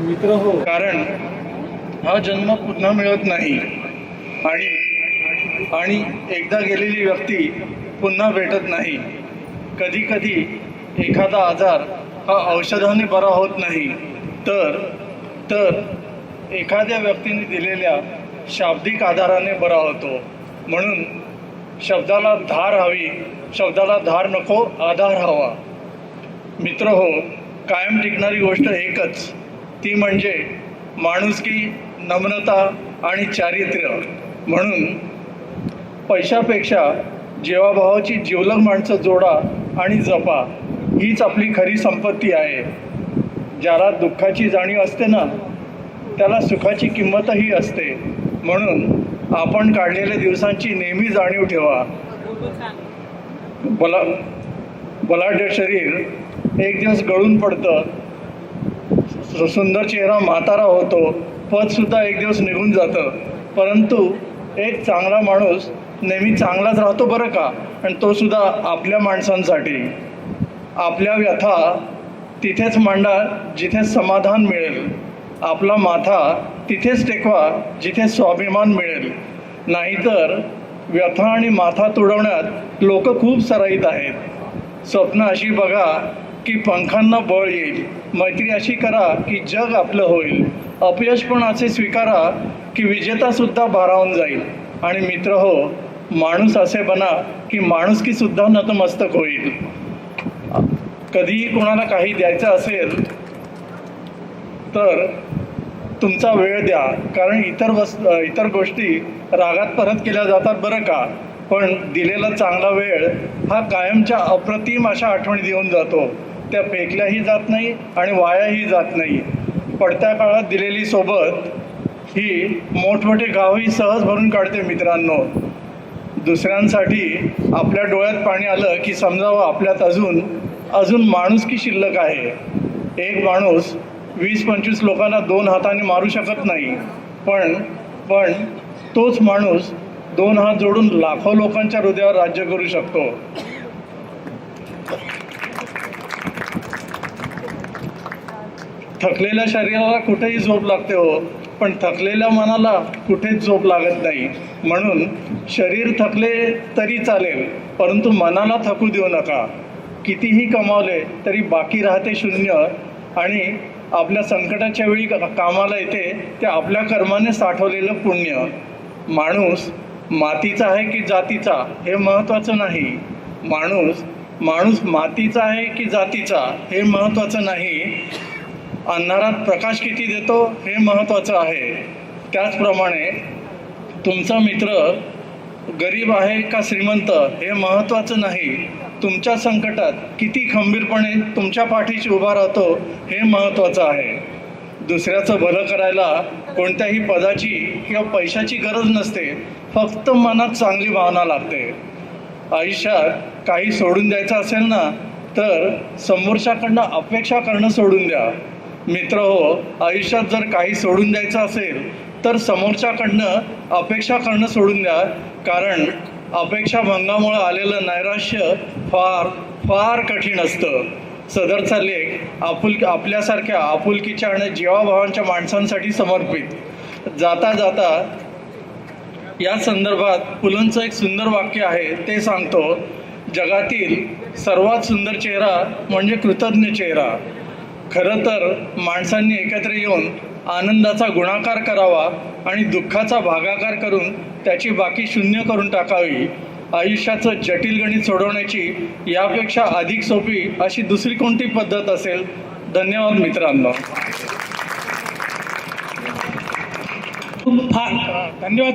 मित्र हो, कारण हा जन्म पुन्हा मिळत नाही आणि एकदा गेलेली व्यक्ती पुन्हा भेटत नाही. कधी कधी एखादा आजार हा औषधाने बरा होत नाही, तर एखाद्या व्यक्तीने दिलेल्या शाब्दिक आधाराने बरा होतो. म्हणून शब्दाला धार हवी, शब्दाला धार नको, आधार हवा. मित्र हो, कायम टिकणारी गोष्ट एकच, ती म्हणजे माणुसकी, नम्रता आणि चारित्र्य. म्हणून पैशापेक्षा जीवाभावाची जिवलग माणसं जोडा आणि जपा, हीच आपली खरी संपत्ती आहे. ज्याला दुःखाची जाणीव असते ना, त्याला सुखाची किंमतही असते. म्हणून आपण काढलेल्या दिवसांची नेहमी जाणीव ठेवा. बलाढ्य शरीर एक दिवस गळून पडतं, सुंदर चेहरा म्हातारा होतो, पदसुद्धा एक दिवस निघून जातं. परंतु एक चांगला माणूस नेहमी चांगलाच राहतो बरं का, आणि तो सुद्धा आपल्या माणसांसाठी. आपल्या व्यथा तिथेच मांडा जिथे समाधान मिळेल. आपला माथा तिथेच टेकवा जिथे स्वाभिमान मिळेल. नाहीतर व्यथा आणि माथा तुडवण्यात लोक खूप सराईत आहेत. स्वप्न अशी बघा की पंखांना बळ येईल. मैत्री अशी करा की जग आपलं होईल. अपयश पण असे स्वीकारा की विजेतासुद्धा भारावून जाईल. आणि मित्र हो, माणूस असे बना की माणुसकीसुद्धा नतमस्तक होईल. कधीही कोणाला काही द्यायचं असेल तर तुमचा वेळ द्या, कारण इतर गोष्टी रागात परत केल्या जातात बरं का. पण दिलेला चांगला वेळ हा कायमच्या अप्रतिम अशा आठवणी देऊन जातो. त्या फेकल्याही जात नाही आणि वायाही जात नाही. पडत्या काळात दिलेली सोबत ही मोठमोठे गावही सहज भरून काढते. मित्रांनो, दुसऱ्यांसाठी आपल्या डोळ्यात पाणी आलं की समजावं आपल्यात अजून माणुसकी शिल्लक आहे. एक माणूस 20-25 लोकांना 2 हाताने मारू शकत नाही, पण तोच माणूस 2 हात जोडून लाखो लोकांच्या हृदयावर राज्य करू शकतो. थकलेल्या शरीराला कुठेही झोप लागते हो, पण थकलेल्या मनाला कुठेच झोप लागत नाही. म्हणून शरीर थकले तरी चालेल, परंतु मनाला थकू देऊ नका. कितीही कमावले तरी बाकी राहते शून्य, आणि आपल्या संकटाच्या वेळी कामाला येते ते आपल्या कर्माने साठवलेलं पुण्य. माणूस मातीचा आहे की जातीचा हे महत्त्वाचं नाही. माणूस मातीचा आहे की जातीचा हे महत्त्वाचं नाही. अंधारात प्रकाश किती देतो हे महत्त्वाचं आहे. त्याचप्रमाणे तुमचा मित्र गरीब आहे का श्रीमंत हे महत्त्वाचं नाही. तुमच्या संकटात किती खंबीरपणे तुमच्या पाठीशी उभा राहतो हे महत्त्वाचं आहे. दुसऱ्याचं भलं करायला कोणत्याही पदाची किंवा पैशाची गरज नसते, फक्त मनात चांगली भावना लागते. आयुष्यात काही सोडून द्यायचं असेल ना, तर समोरच्याकडनं अपेक्षा करणं सोडून द्या. मित्र हो, आयुष्यात जर काही सोडून द्यायचं असेल तर समोरच्याकडनं अपेक्षा करणं सोडून द्या, कारण अपेक्षाभंगामुळे आलेलं नैराश्य फार फार कठीण असतं. सदरचा लेख आपल्यासारख्या आपुलकीच्या आणि जीवाभावांच्या माणसांसाठी समर्पित. जाता जाता या संदर्भात पुलंचं एक सुंदर वाक्य आहे, ते सांगतो. जगातील सर्वात सुंदर चेहरा म्हणजे कृतज्ञ चेहरा. खरं तर माणसांनी एकत्र येऊन आनंदाचा गुणाकार करावा आणि दुःखाचा भागाकार करून त्याची बाकी शून्य करून टाकावी. आयुष्याचं जटिल गणित सोडवण्याची यापेक्षा अधिक सोपी अशी दुसरी कोणती पद्धत असेल. धन्यवाद मित्रांनो. धन्यवाद.